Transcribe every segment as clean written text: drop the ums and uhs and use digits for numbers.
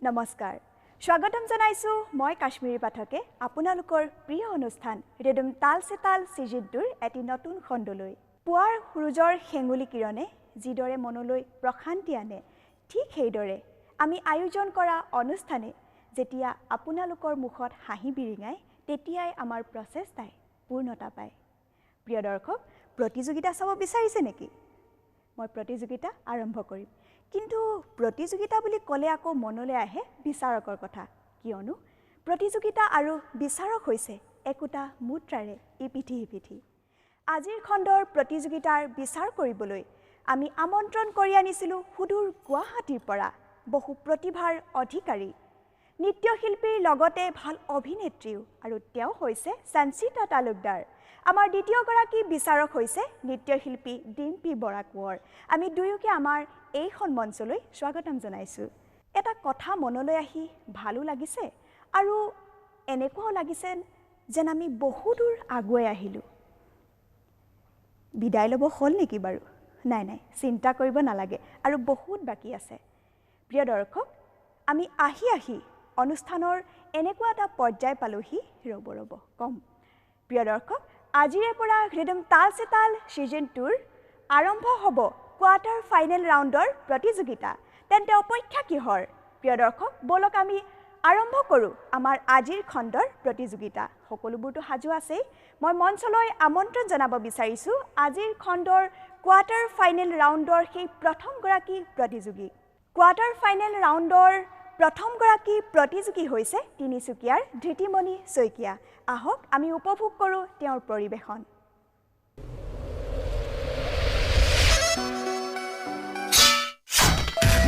নমস্কাৰ স্বাগতম জনাইছো মই কাশ্মীৰী পাঠকে আপোনালোকৰ প্ৰিয় অনুষ্ঠান ৰেডম তাল সে তাল সিজিদুৰ এটি নতুন খণ্ডলৈ পুৱাৰ সূৰ্যৰ হেঙুলি কিৰণে যিদৰে মনলৈ প্ৰশান্তি আনে ঠিক সেইদৰে আমি আয়োজন কৰা অনুষ্ঠানে যেতিয়া আপোনালোকৰ মুখত হাঁহি বিৰিঙাই তেতিয়াই আমাৰ প্ৰচেষ্টাই পূৰ্ণতা পায় প্ৰিয় দৰ্শক প্ৰতিযোগিতা চাব বিচাৰিছে নেকি মই প্ৰতিযোগিতা আৰম্ভ কৰিম কিন্তু প্ৰতিযোগিতা বুলি ক'লে আকৌ মনলৈ আহে বিচাৰকৰ কথা কিয়নো প্ৰতিযোগিতা আৰু বিচাৰক হৈছে একোটা মুদ্ৰাৰে ইপিঠি আজিৰ খণ্ডৰ প্ৰতিযোগিতাৰ বিচাৰ কৰিবলৈ আমি আমন্ত্ৰণ কৰি আনিছিলো সুদূৰ গুৱাহাটীৰ পৰা বহু প্ৰতিভাৰ অধিকাৰী নৃত্যশিল্পীৰ লগতে ভাল অভিনেত্ৰীও আৰু তেওঁ হৈছে সঞ্চিতা তালুকদাৰ আমাৰ দ্বিতীয় গৰাকী বিচাৰক হৈছে নৃত্যশিল্পী ডিম্পী বৰা কোঁৱৰ আমি দুয়োকে আমাৰ এইখন মঞ্চলৈ স্বাগতম জনাইছো এটা কথা মনলৈ আহি ভালো লাগিছে আৰু এনেকুৱাও লাগিছে যেন আমি বহুদূৰ আগুৱাই আহিলো বিদায় ল'ব হ'ল নেকি বাৰু নাই চিন্তা কৰিব নালাগে আৰু বহুত বাকি আছে প্ৰিয় দৰ্শক আমি আহি অনুষ্ঠানৰ এনেকুৱা এটা পৰ্যায় পালোহি ৰ'ব কম প্ৰিয় দৰ্শক আজিৰে পৰা ৰিদম তাল সে তাল সিজন 2 আৰম্ভ হ'ব কোৱাৰ্টাৰ ফাইনেল ৰাউণ্ডৰ প্ৰতিযোগিতা তেন্তে অপেক্ষা কিহৰ প্ৰিয় দৰ্শক বলক আমি আৰম্ভ কৰোঁ আমাৰ আজিৰ খণ্ডৰ প্ৰতিযোগিতা সকলোবোৰটো সাজু আছে মই মঞ্চলৈ আমন্ত্ৰণ জনাব বিচাৰিছো আজিৰ খণ্ডৰ কোৱাৰ্টাৰ ফাইনেল ৰাউণ্ডৰ সেই প্ৰথম গৰাকী প্ৰতিযোগী কোৱাৰ্টাৰ ফাইনেল ৰাউণ্ডৰ প্ৰথম গৰাকী প্ৰতিযোগী হৈছে তিনিচুকীয়াৰ ধৃতিমণি শইকীয়া আহক আমি উপভোগ কৰোঁ তেওঁৰ পৰিবেশন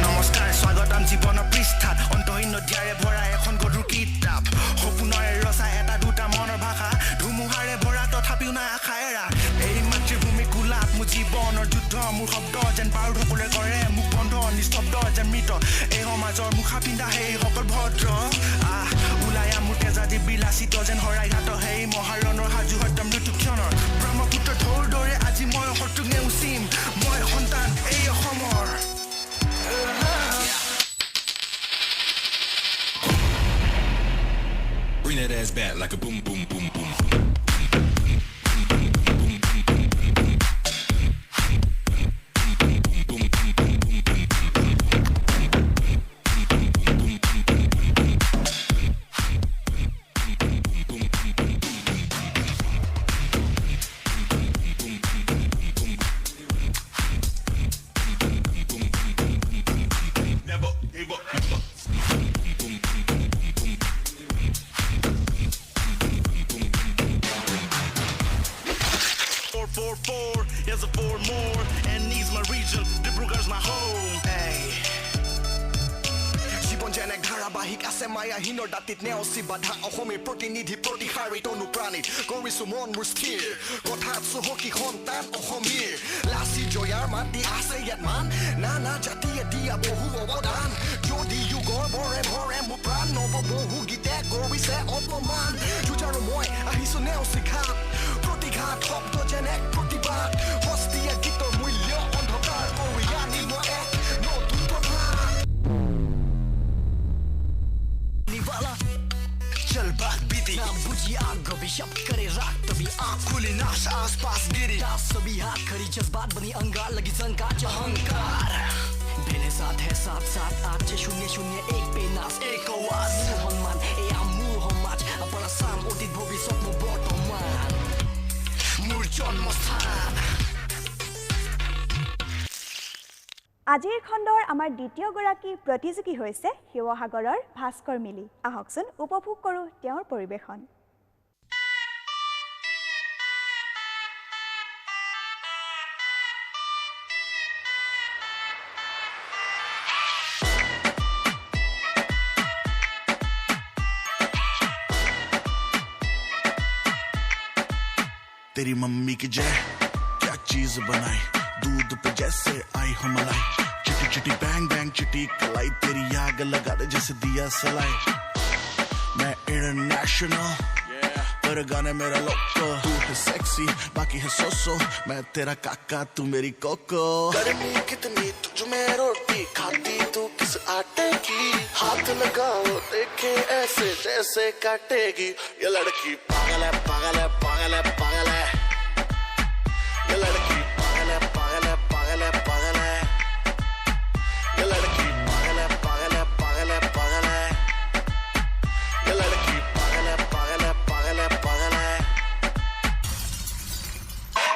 নমস্কাৰ স্বাগতম জীৱন পৃষ্ঠাত অন্তহীন নদীৰে ভৰা এখন গধুৰ কিতাপ সপোনৰে ৰচা এটা দুটা মনৰ ভাষা ধুমুহাৰে ভৰা তথাপিও নাই আশা এৰা এই মাতৃভূমি কোলাত মোৰ জীৱনৰ যুদ্ধ মোৰ শব্দ যেন বাৰুদ সকলোৱে কৰে মোক বন্ধ নিস্তব্ধ যেন মৃত এই সমাজৰ মুখা পিন্ধা সেই সকল ভদ্ৰ ওলাই মোৰ তেজাদি বিলাসিত যেন হৰাই ঘাট সেই মহাৰণৰ সাজু সত্য মৃত্যু ক্ষণৰ ব্ৰহ্মপুত্ৰ ঢৌৰ দৰে আজি মই শত্ৰুক নেওচিম মই সন্তান এই অসমৰ Bring that ass back like a boom, boom, boom, boom. Here's a four more, and needs my region, Dibrugarh's my home. Hey. জীৱন যেন এক ধাৰাবাহিক আছে মায়াহীনৰ দাঁতিত নেওচি বাধা অসমীৰ প্ৰতিনিধি প্ৰতিহাৰী তনুপ্ৰাণীত কৰিছো মন মোৰ স্থিৰ কথাত চহকী সন্তান অসমীৰ লাচি জয়াৰ মাতি আছে ইয়াত মান নানা জাতিয়ে দিয়া বহু অৱদান যদিও গৰ্বৰে ভৰে মোৰ প্ৰাণ নৱ বহু গীতে কৰিছে অপমান যুঁজাৰো মই আহিছো নেওচি ঘাট প্ৰতিঘাত শব্দ যেন এক প্ৰতিবাদ হস্তীয়া গীতৰ মূল্য অন্ধকাৰ কৰি আনিব এক নতুন প্ৰভাত निवाला चल बात बीती ना बुझी आग भी शब्द करे रात तभी आँख खुली नाश आसपास गिरी सभी हाथ खड़ी जज्बात बनी अंगार लगी जंकार अहंकार बेले साथ है 7-7-8-0-0-1 पेनास एक आवाज मुहम्मद ए मुहम्मद अपना साम অতীত ভবিষ্যত মোৰ বৰ্তমান মোৰ জন্মস্থান আজিৰ খণ্ডৰ আমাৰ দ্বিতীয় গৰাকী প্ৰতিযোগী হৈছে শিৱসাগৰৰ ভাস্কৰ মিলি আহকচোন উপভোগ কৰোঁ তেওঁৰ পৰিবেশন तेरी मम्मी की जय क्या चीज बनाई दूध पे जैसे आई हो मलाई चिटी चिटी बैंग बैंग चिटी कलाई तेरी आग लगा दे जैसे दिया सलाई मैं इंटरनेशनल मेरे गाने मेरा लोको तू है सेक्सी बाकी है सोसो मैं तेरा काका तू मेरी कोको गर्मी कितनी तुझ में रोटी खाती तू किस आटे की हाथ लगाओ देखे ऐसे जैसे काटेगी ये लड़की पागल है पागल है पागल है पागल है ये लड़की पागल है पागल है पागल है पागल है ये लड़की पागल है पागल है पागल है पागल है ये लड़की पागल है पागल है पागल है पागल है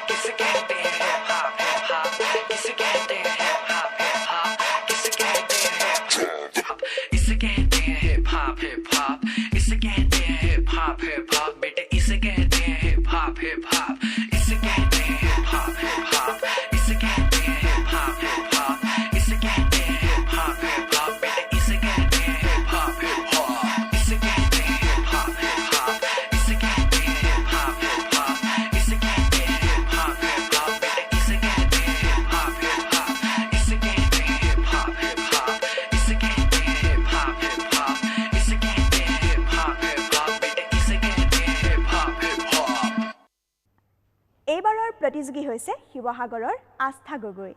किसे कहते हैं हिप हॉप हिप हॉप किसे कहते हैं हिप हॉप हिप हॉप किसे कहते हैं हिप हॉप इसे कहते हैं हिप हॉप हिप हॉप इसे कहते हैं हिप हॉप हिप हॉप बेटे इसे कहते हैं हिप हॉप हिप हॉप इसे कहते हैं हिप हॉप हिप हॉप इसे कहते हैं हिप हॉप हिप हॉप इसे कहते हैं हिप हॉप हिप हॉप बेटे इसे कहते हैं हिप हॉप हिप हॉप इसे कहते हैं हिप हॉप हिप हॉप इसे कहते हैं हिप हॉप हिप हॉप इसे कहते हैं हिप हॉप हिप हॉप बेटे इसे कहते हैं हिप हॉप हिप हॉप इसे कहते हैं हिप हॉप हिप हॉप इसे कहते हैं हिप हॉप हिप हॉप इसे कहते हैं हिप हॉप हिप हॉप बेटे इसे कहते हैं हिप हॉप हिप हॉप এইবাৰৰ প্ৰতিযোগী হৈছে শিৱসাগৰৰ আস্থা গগৈ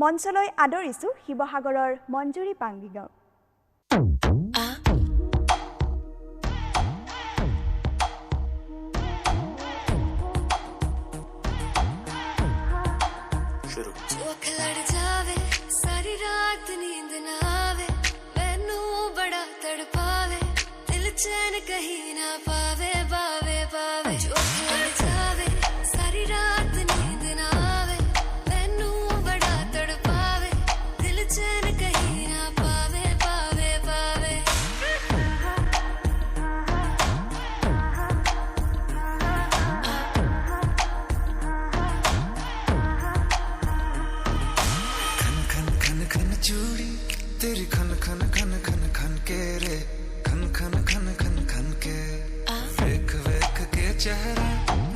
মঞ্চলৈ আদৰিছোঁ শিৱসাগৰৰ মঞ্জুৰী পাংগিঙক। चैन कहीं ना पावे पावे पावे जो लड़ जावे सारी रात नींद ना आवे मैनू बड़ा तड़पावे दिल चैन कहीं ना पावे पावे पावे खन खन खन खन चूड़ी तेरी खन खन खन खन खन के रे खन खन खन खन खन के वेख वेख के चेहरा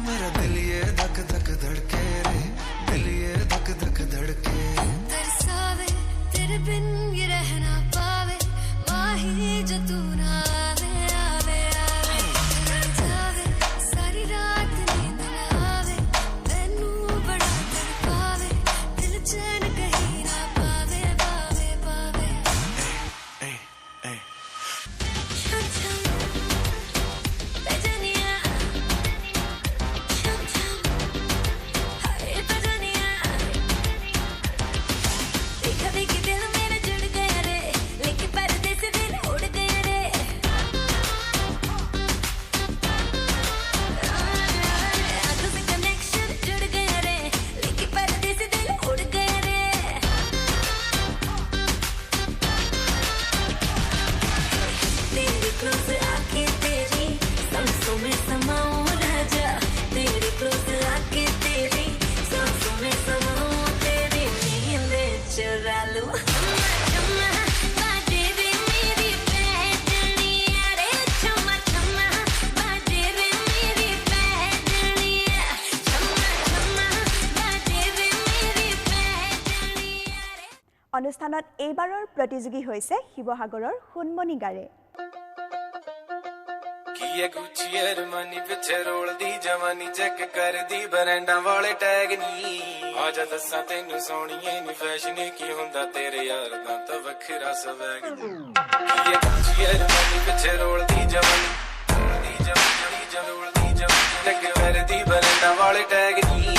मेरा दिल ये धक धक धड़के रे दिल ये धक धक धड़के तरसावे तेरे बिन ये रह ना पावे माही जो तू ना आवे आवे आवे लड़ जावे सारी रात नींद ना आवे मैनू बड़ा तड़पावे दिल चैन कहीं ना पावे पावे पावे ए ए অনুষ্ঠানত এইবাৰৰ প্ৰতিযোগী হৈছে শিৱসাগৰৰ সোণমণি গাৰে। ਕੀਏ ਗੁੱਚੀ ਅਰਮਾਨੀ ਪਿੱਛੇ ਰੋਲਦੀ ਜਵਾਨੀ ਚੈੱਕ ਕਰਦੀ ਬਰੈਂਡਾਂ ਵਾਲੇ ਟੈਗ ਨੀ ਆ ਜਾ ਦੱਸਾਂ ਤੈਨੂੰ ਸੋਹਣੀਏ ਨੀ ਫੈਸ਼ਨ ਕੀ ਹੁੰਦਾ ਤੇਰੇ ਯਾਰ ਦਾ ਤਾਂ ਵੱਖਰਾ ਸਵੈਗ ਕੀਏ ਗੁੱਚੀ ਅਰਮਾਨੀ ਪਿੱਛੇ ਰੋਲਦੀ ਜਵਾਨੀ ਰੋਲਦੀ ਜਵਾਨੀ ਚੈੱਕ ਕਰਦੀ ਬਰੈਂਡਾਂ ਵਾਲੇ ਟੈਗ ਨੀ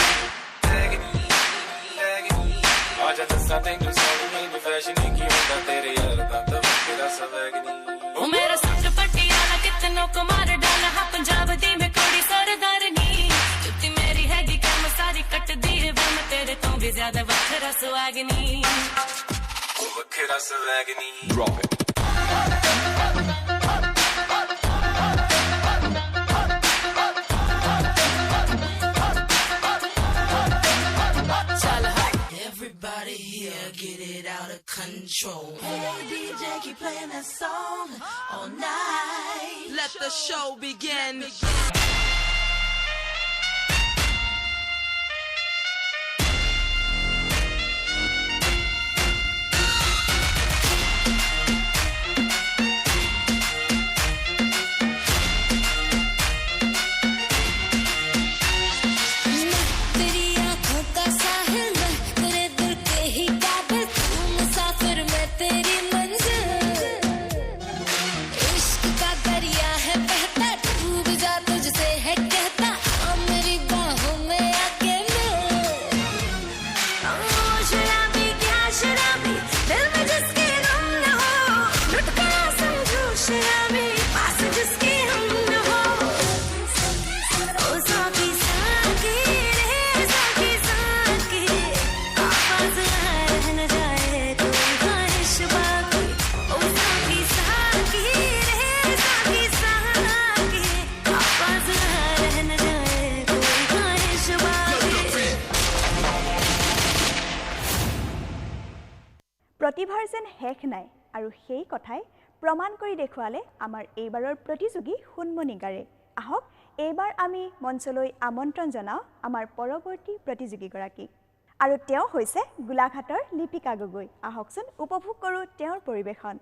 ਆ ਜਾ ਦੱਸਾਂ ਤੈਨੂੰ ਸੋਹਣੀਏ ਨੀ ਫੈਸ਼ਨ ਕੀ ਹੁੰਦਾ ਤੇਰੇ ਯਾਰ ਦਾ ਤਾਂ ਵੱਖਰਾ ਸਵੈਗ ਨੀ ਉਹ ਮੇਰਾ ਸੱਚ ਪਟਿਆਲਾ ਕਿਤਨੋਂ ਕੁਮਾਰ ਡਾਲਾ ਹਾਂ ਪੰਜਾਬ ਦੀ ਮੈਂ ਕੁੜੀ ਸਰਦਾਰਨੀ ਜੁੱਤੀ ਮੇਰੀ ਹੈਗੀ ਕੰਮ ਸਾਰੀ ਕੱਟਦੀ ਏ ਵੇ ਮੈਂ ਤੇਰੇ ਤੋਂ ਵੀ ਜ਼ਿਆਦਾ ਵੱਖਰਾ ਸੁਆਗਨੀ ਉਹ ਵੱਖਰਾ ਸਵੈਗ ਨੀ Drop it. Everybody here get it out of control. Hey DJ, keep playing that song all night. Let the show begin. প্ৰতিভাৰ যেন শেষ নাই আৰু সেই কথাই প্ৰমাণ কৰি দেখুৱালে আমাৰ এইবাৰৰ প্ৰতিযোগী সোণমণি গাৰে। আহক এইবাৰ আমি মঞ্চলৈ আমন্ত্ৰণ জনাওঁ আমাৰ পৰৱৰ্তী প্ৰতিযোগীগৰাকীক আৰু তেওঁ হৈছে গোলাঘাটৰ লিপিকা গগৈ। আহকচোন উপভোগ কৰোঁ তেওঁৰ পৰিৱেশন।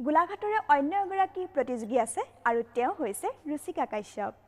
গোলাঘাটৰে অন্য এগৰাকী প্ৰতিযোগী আছে আৰু তেওঁ হৈছে ৰুচিকা কাশ্যপ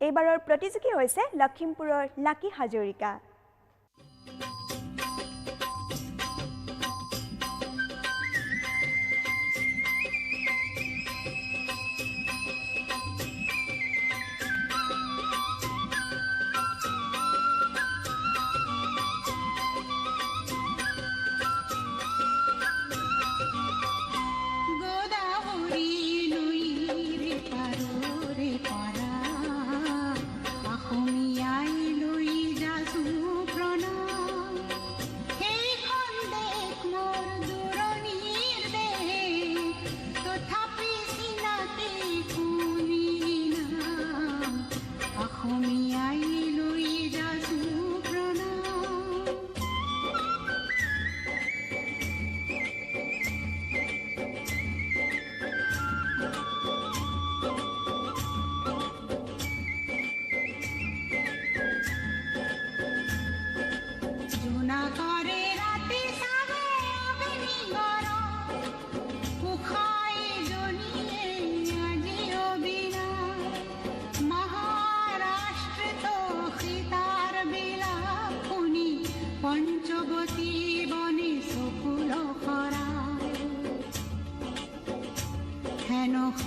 এইবাৰৰ প্ৰতিযোগী হৈছে লখিমপুৰৰ লাকি Hazarika Ajo mi ay, Luisa, tú.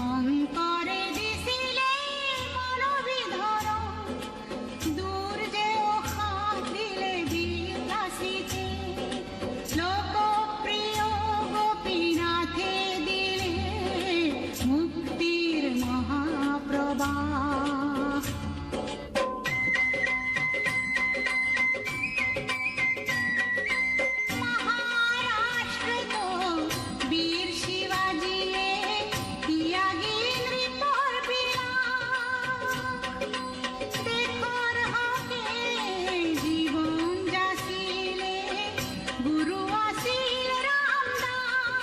অন্তৰে দিছিলে মনোবিধৰ দূৰ যে উশাহ দিলে বিলাসীতে লোকপ্ৰিয় গোপীনাথে দিলে মুক্তিৰ মহাপ্ৰবাহ বীৰ শিবাজীয়ে ত্যাগী নৃপৰ বিলাস দেশৰ হকে জীৱন যাচিলে গুৰু আছিল ৰামদাস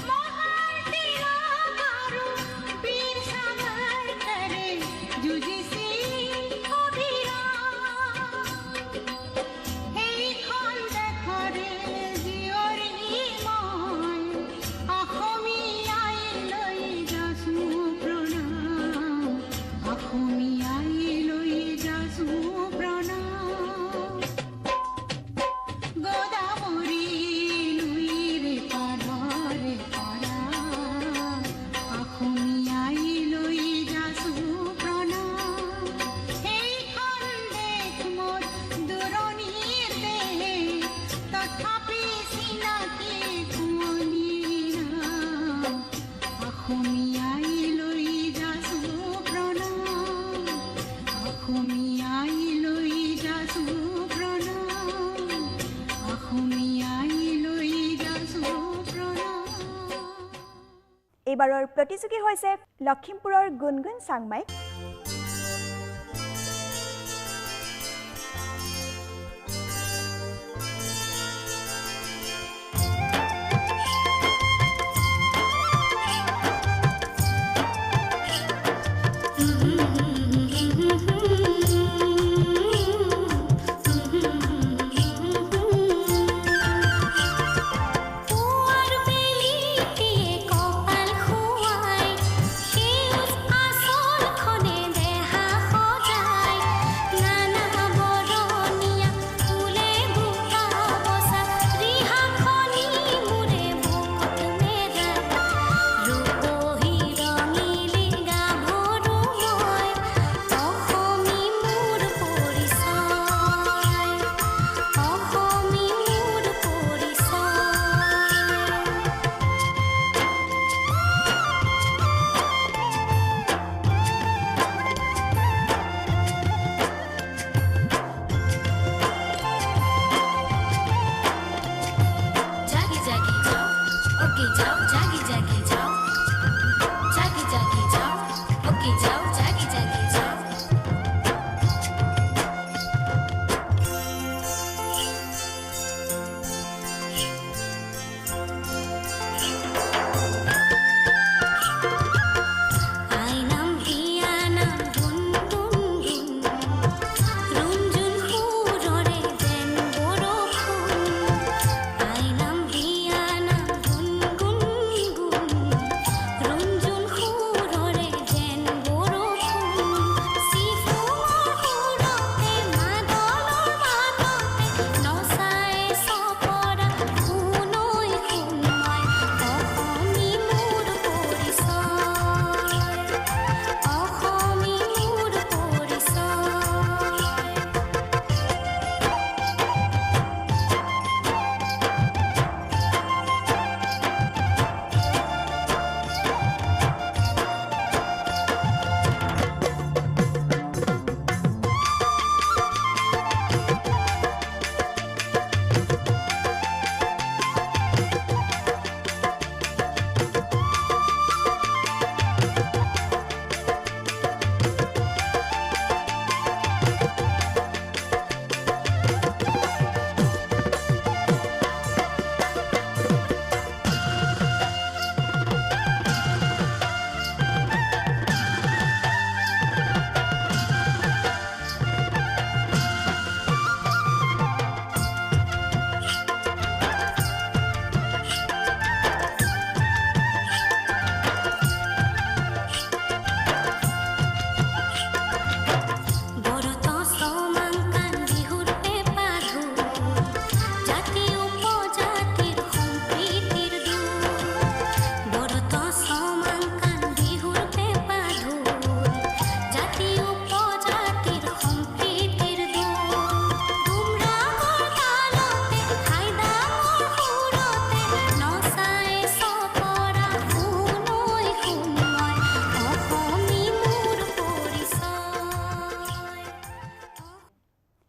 মহান তিলক আৰু বীৰ সাভাৰকাৰে যুঁজিছিল অবিৰাম সেইখন দেশৰে জীয়ৰী মই অসমীয়াই লৈ যাছোঁ প্ৰণাম অসমীয়াই লৈ যাছোঁ প্ৰণাম গোদাবৰী নৈৰে পাৰৰে পৰা অসমীয়াই লৈ যাছোঁ প্ৰণাম সেইখন দেশ মোৰ দূৰণিৰ দেশ তথাপি চিনাকি কুঁৱলীৰ নাম অসমীয়াই লৈ যাছোঁ প্ৰণাম অসমীয়াই লৈ যাছোঁ প্ৰণাম অসমীয়াই লৈ যাছোঁ প্ৰণাম এইবাৰৰ প্ৰতিযোগী হৈছে লখিমপুৰৰ গুণগুণ চাংমাই পুৱাৰ বেলিতে কপাল খুৱাই সেউজ আঁচলখনে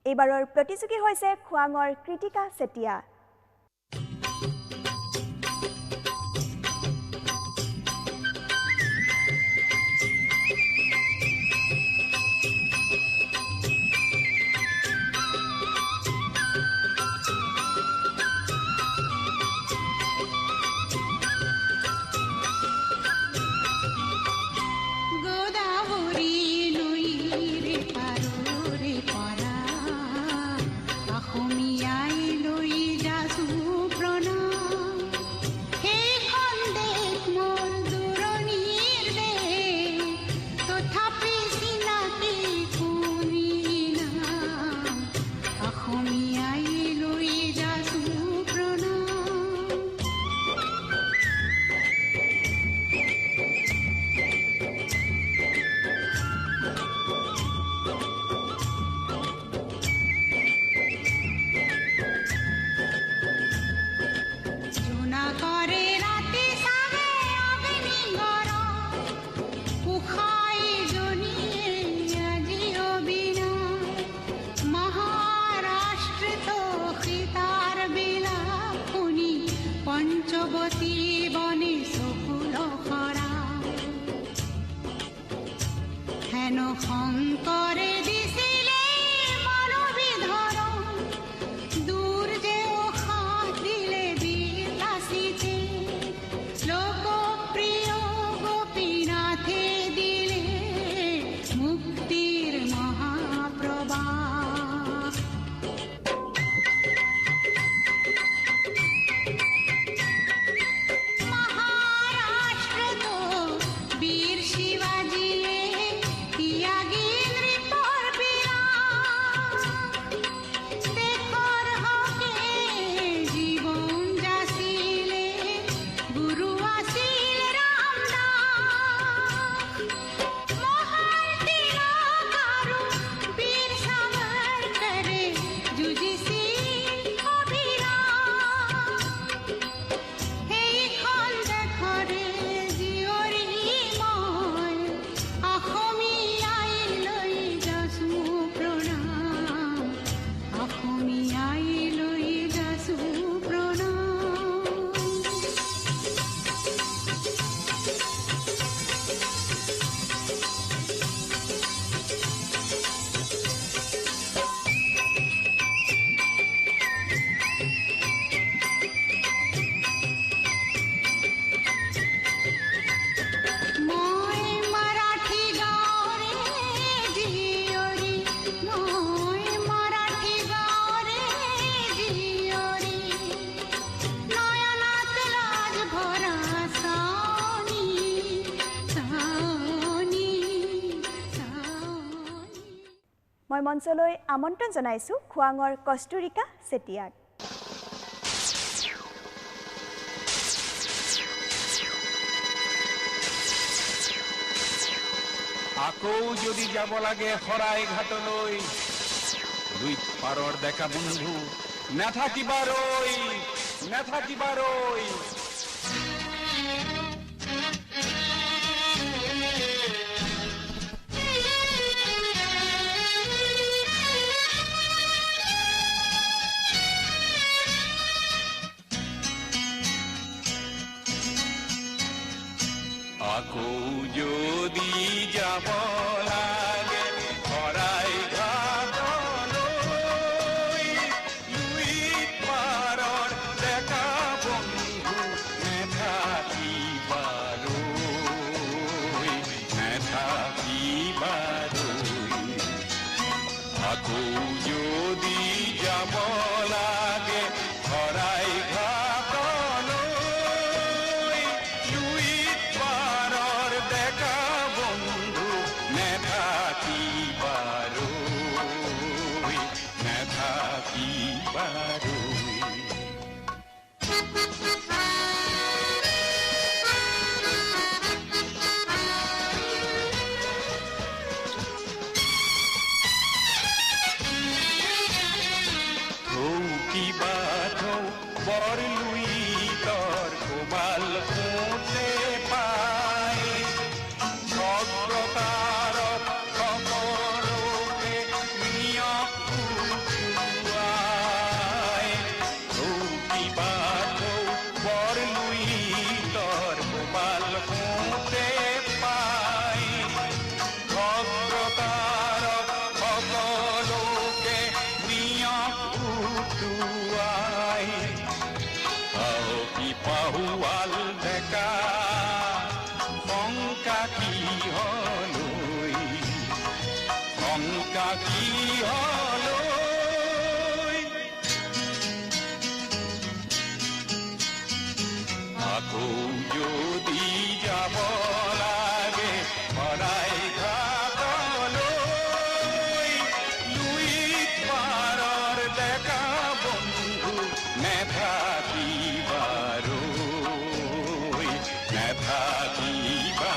এইবাৰৰ প্ৰতিযোগী হৈছে খোৱাঙৰ কৃতিকা চেতিয়া গোদাবৰী নৈৰে পাৰৰে পাৰা অসমীয়াই লৈ যাচো প্ৰণাম সেইখন দেশ মোৰ দূৰণিৰ দেশ তথাপি চিনাকি কোনি নাম অসমীয়াই লৈ যাচো প্ৰণাম জোনা কৰে ৰাতি চাগে অগ্নি গৰম উষাই জনীয়ে আজি অবিনাশ মহাৰাষ্ট্ৰত সীতাৰ বিলাপ শুনি পঞ্চৱতী বনে চকুল সৰা হেন শংকৰে দিছিলে মনোবিধৰণ দূৰ যে উশাহ দিলে বিলাসীতে লোকপ্ৰিয় গোপীনাথে দিলে মুক্তিৰ মহাপ্ৰবাহ মহাৰাষ্ট্ৰত বীৰ শিৱাজীয়ে ত্যাগী নৃপৰ বিলাস দেশৰ হকে জীৱন যাচিলে গুৰু আছিল ৰামদাস মহান তিলক আৰু বীৰ সাভাৰকাৰে যুঁজিছিল অবিৰাম সেইখন দেশৰে জীয়ৰী মই অসমীয়াই লৈ যাচো প্ৰণাম অসমীয়াই লৈ যাচো প্ৰণাম মই মাৰাঠী গাঁৱৰে জীয়ৰী মই মাৰাঠী গাঁৱৰে জীয়ৰী নয়নাত লাজ ভৰা চাৱনী চাৱনী চাৱনী মই মঞ্চলৈ আমন্ত্ৰণ জনাইছো খোৱাঙৰ কস্তুৰিকা চেতিয়াক আকৌ যদি যাব লাগে শৰাই ঘাটলৈ দুই পাৰৰ দেখা বন্ধু নাথাকিবাৰৈ নাথাকিবাৰৈ আকৌ যদি যাব লাগে শৰাই ঘাটলৈ দুই পাৰৰ দেখা বন্ধু নাথাকিবাৰৈ নাথাকিবাৰৈ আকৌ যদি যাব লাগে শৰাই ঘাটলৈ দুই পাৰৰ দেখা বন্ধু কিহলৈ শংকা কিহলৈ আকৌ যদি যাব লাগে সদায় ঘাটলৈ লুইত পাৰৰ ডেকা বন্ধু নেথাকিবাৰৈ নেথাকিবাৰৈ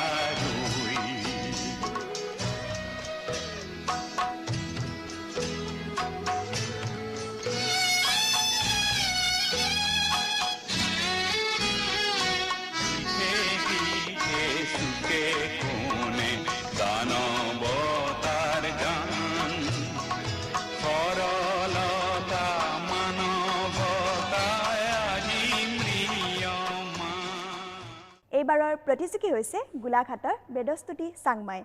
সুখে কোণে দানৱতাৰ গান সৰলতা মানৱতাই আজি ম্ৰিয়মান এইবাৰৰ প্ৰতিযোগী হৈছে গোলাঘাটৰ বেদস্তুতি চাংমাই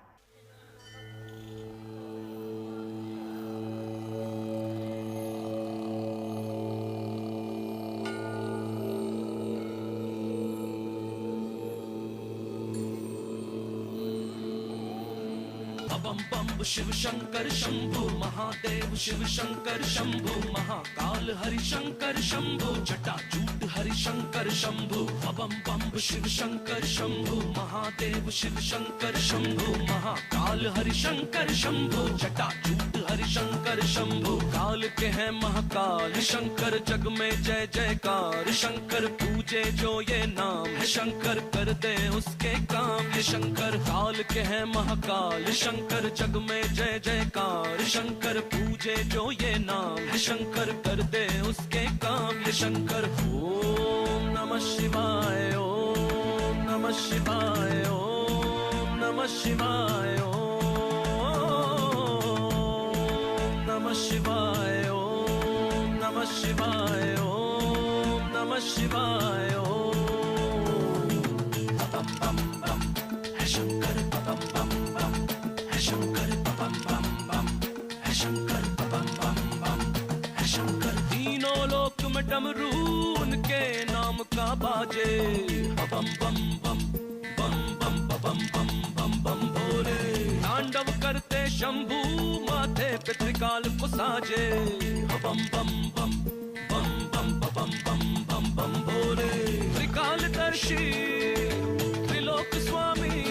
बम बम शिव शंकर शंभु महादेव शिव शंकर शंभु महाकाल हरि शंकर शंभु जटाजूट हरि शंकर शंभु बम बम शिव शंकर शंभु महादेव शिव शंकर शंभु महाकाल हरि शंकर शंभु जटाजूट हरि शंकर शंभु काल के हैं महाकाल शंकर जग में जय जयकार शंकर पूजे जो ये नाम है शंकर कर दे उसके काम है शंकर काल के हैं महाकाल शंकर जग में जय जयकार शंकर पूजे जो ये नाम है शंकर कर दे उसके काम है शंकर ओम नमः शिवाय ओम नमः शिवाय ओम नमः शिवाय ओम नमः शिवाय ओम नमः शिवाय ओम नमः शिवाय ओम बम बम बम है शंकर बम बम बम है शंकर बम बम बम है शंकर बम बम बम है शंकर तीनों लोक में डमरू उनके नाम का बाजे बम बम बम बम बम बम बम बम बम भोले तांडव करते शंभू माथे पे त्रिकाल को साजे बम बम बम बम बम बम बम बम बम भोले त्रिकालदर्शी त्रिलोक स्वामी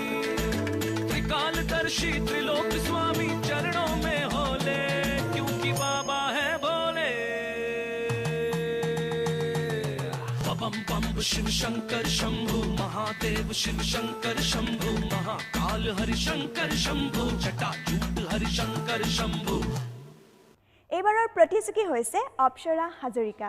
त्रिकालदर्शी त्रिलोक स्वामी चरणों में होले क्योंकि बाबा है भोले बम बम शिव शंकर शंभु महादेव शिव शंकर शंभु महाकाल हरि शंकर शंभु जटाजूट हरि शंकर शंभु এইবাৰৰ প্ৰতিযোগী হৈছে অপ্সৰা হাজৰিকা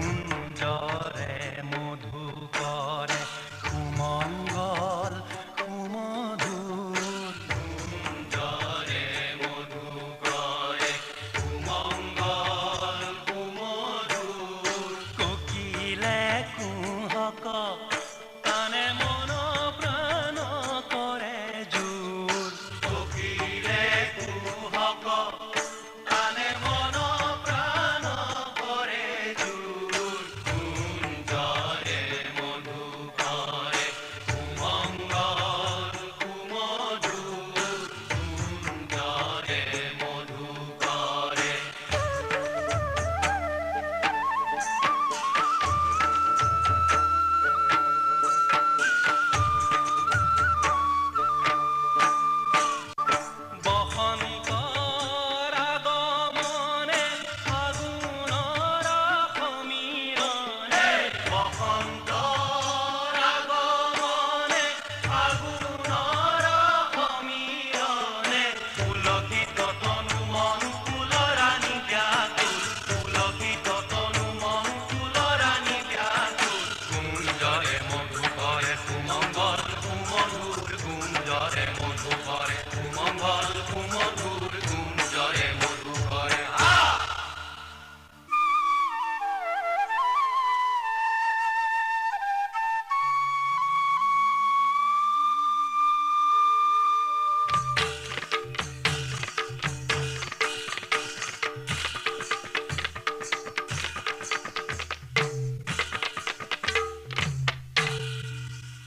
গুঞ্জৰে মধু কৰে সুমংগল সুমধুৰ গুঞ্জৰে মধু কৰে সুমংগল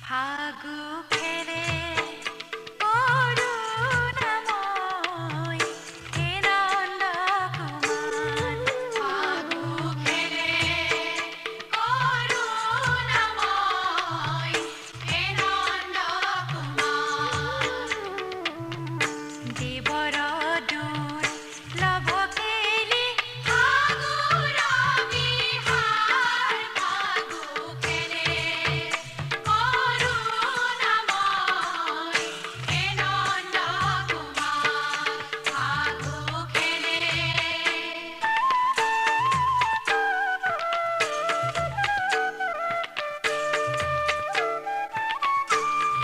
ফাগু খেলে করুণাময় হে নন্দকুমার ফাগু খেলে করুণাময় হে নন্দকুমার দেবর দূর লভ খেলি ফাগুর বিহার ফাগু খেলে করুণাময় হে নন্দকুমার ফাগু খেলে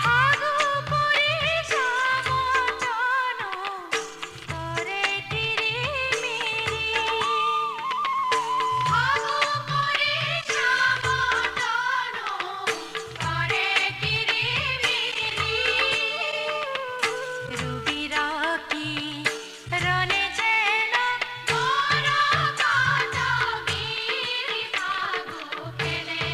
ফাগু পরে সমতন করে কিরিমিরি ফাগু পরে সমতন করে কিরিমিরি রুবিরাকি রনে যেন মোর কাদমিরি ফাগু খেলে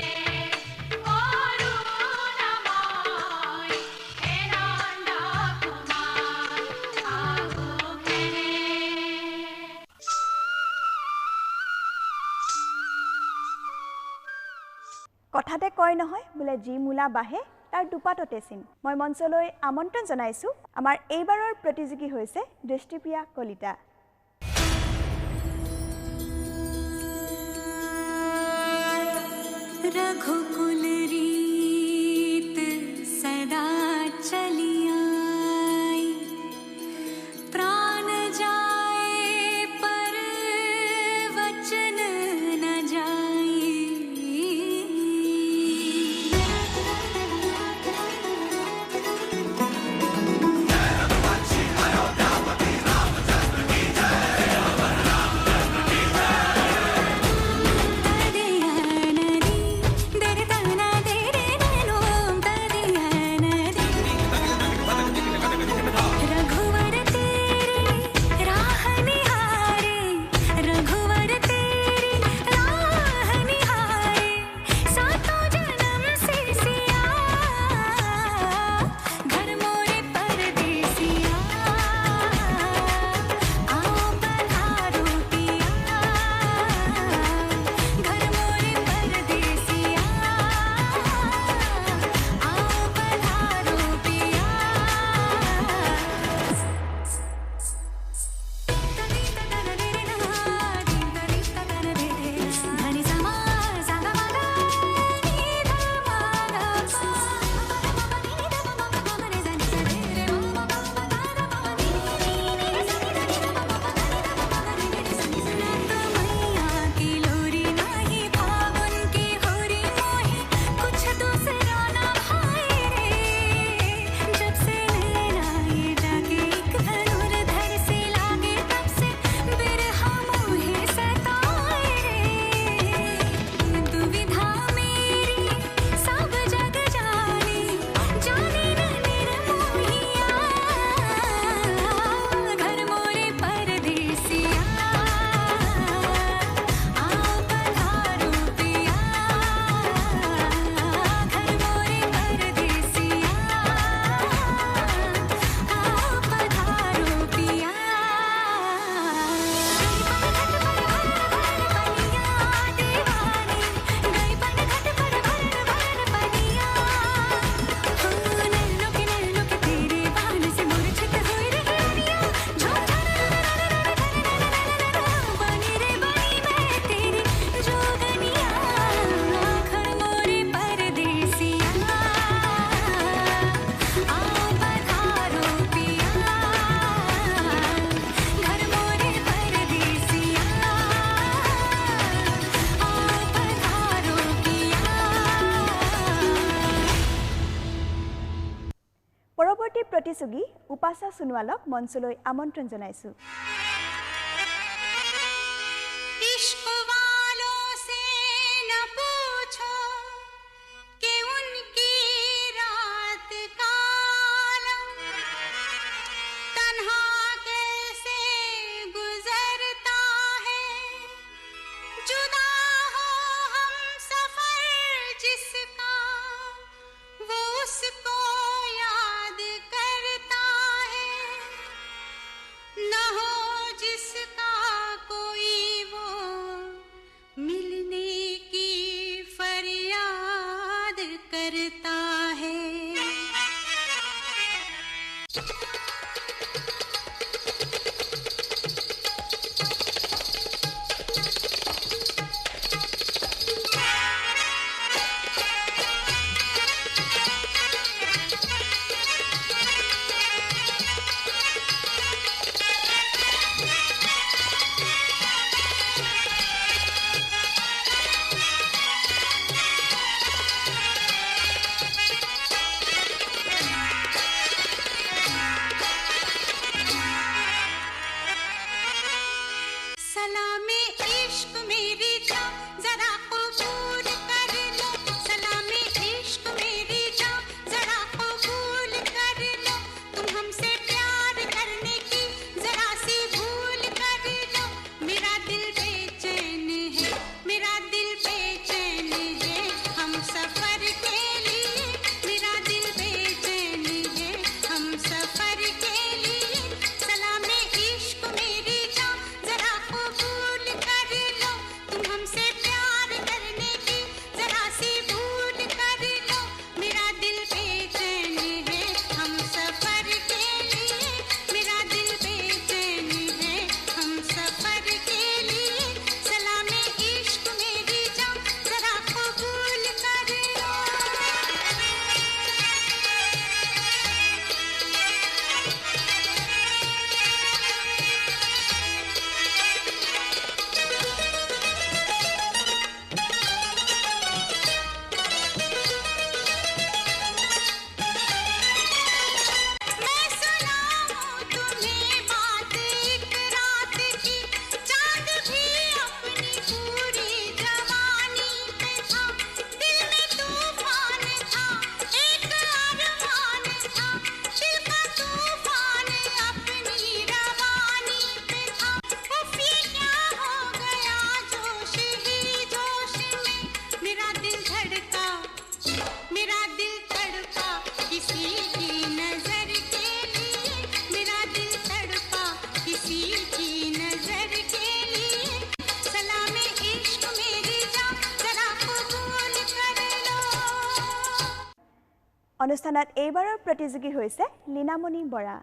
করুণাময় হে নন্দকুমার ফাগু খেলে কথাতে কয় নহয় বোলে যি মূলা বাঢ়ে তাৰ দুপাততে চিন মই মঞ্চলৈ আমন্ত্ৰণ জনাইছোঁ আমাৰ এইবাৰৰ প্ৰতিযোগী হৈছে দৃষ্টিপ্ৰিয়া কলিতা रघुकुल रीत सदा चली आई प्राण जाए पर वचन न रघुवर तेरी राह निहारे रघुवर तेरी राह निहारे सातों जन्म से सिया घर मोरे परदेसिया आओ पधारो पिया घर मोरे परदेसिया आओ पधारो पिया धनि समा सागा मागा नी धा मागा मने धनि सरे रे मा मा मैया की लोरी नाही फागुन की होरी मोही कुछ दूसरा ना भाई रे जब से नैना ये जाके एक धनुर्धर से लागे तब से बिरहा मोहे सताए रे दुविधा मेरी सब जग जाने जाने न निर्मोहिया घर मोरे परदेसिया आओ पधारो पिया घर मोरे परदेसिया आओ पधारो पिया गई पनघट पर भर भर पनिया नैनो के तेरे बान से मूर्छित हुई रही अनिया बनी रे बनी मैं तेरी जोगनिया घर मोरे परदेसिया आओ पधारो पिया घर मोरे परदेसिया आओ पधारो पिया পৰৱৰ্তী প্ৰতিযোগী উপাসা সোণোৱালক মঞ্চলৈ আমন্ত্ৰণ জনাইছোঁ इश्क वालों से न पूछो कि उनकी रात काला तन्हा कैसे गुजरता है जुदा हो हम सफर जिसका वो सलामे इश्क मेरी जान जरा कबूल कर लो सलामे इश्क मेरी जान जरा कबूल कर लो तुम हमसे प्यार करने की जरा सी भूल कर लो मेरा दिल बेचैन है मेरा दिल बेचैन है हम सफर के लिए मेरा दिल बेचैन है हम सफर के लिए सलामे इश्क मेरी जान जरा कबूल कर लो तुम हमसे प्यार करने की जरा सी भूल कर लो मेरा दिल बेचैन है हम सफर के लिए मेरा दिल बेचैन है हम सफर के लिए सलामे इश्क मेरी जान जरा कबूल कर लो मैं सुनाऊं तुम्हें बात एक रात की चांद भी अपनी पूरी जवानी पे था दिल में तूफान था एक अरमान था दिल का तूफान अपनी रवानी पे था उफ ये क्या हो गया जोश ही जोश में मेरा दिल धड़का मेरा दिल तड़पा किसी की नजर के लिए मेरा दिल तड़पा किसी की नजर के लिए सलामे इश्क मेरी जान जरा कबूल कर लो অনুষ্ঠানত এইবাৰৰ প্ৰতিযোগী হৈছে লীনামণি বৰা।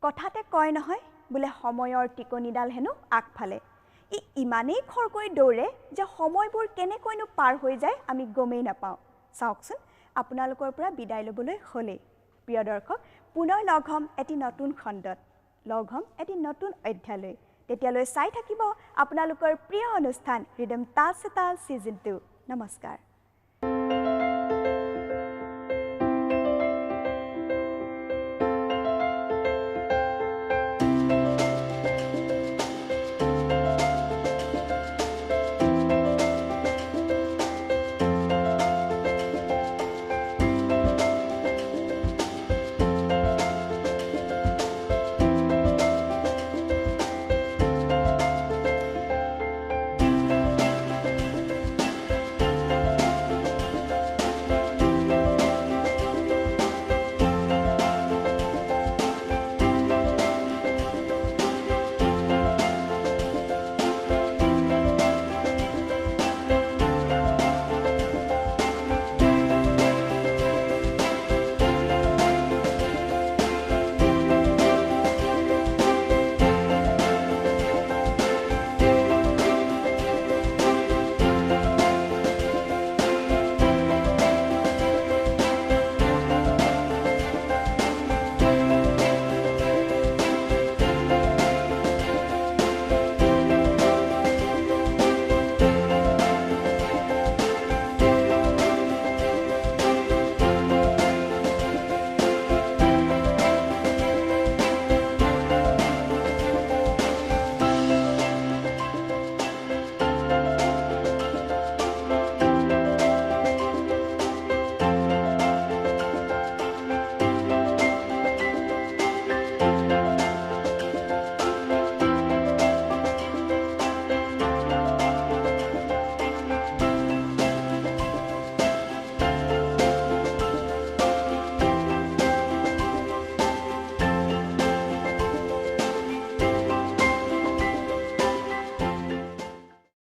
কথাতে কয় নহয় বোলে সময়ৰ টিকনিডাল হেনো আগফালে ই ইমানেই খৰকৈ দৌৰে যে সময়বোৰ কেনেকৈনো পাৰ হৈ যায় আমি গমেই নাপাওঁ চাওকচোন আপোনালোকৰ পৰা বিদায় ল'বলৈ হ'লেই প্ৰিয় দৰ্শক পুনৰ লগ হ'ম এটি নতুন খণ্ডত লগ হ'ম এটি নতুন অধ্যায়লৈ তেতিয়ালৈ চাই থাকিব আপোনালোকৰ প্ৰিয় অনুষ্ঠান ৰিদম তাল চে তাল ছিজন 2 নমস্কাৰ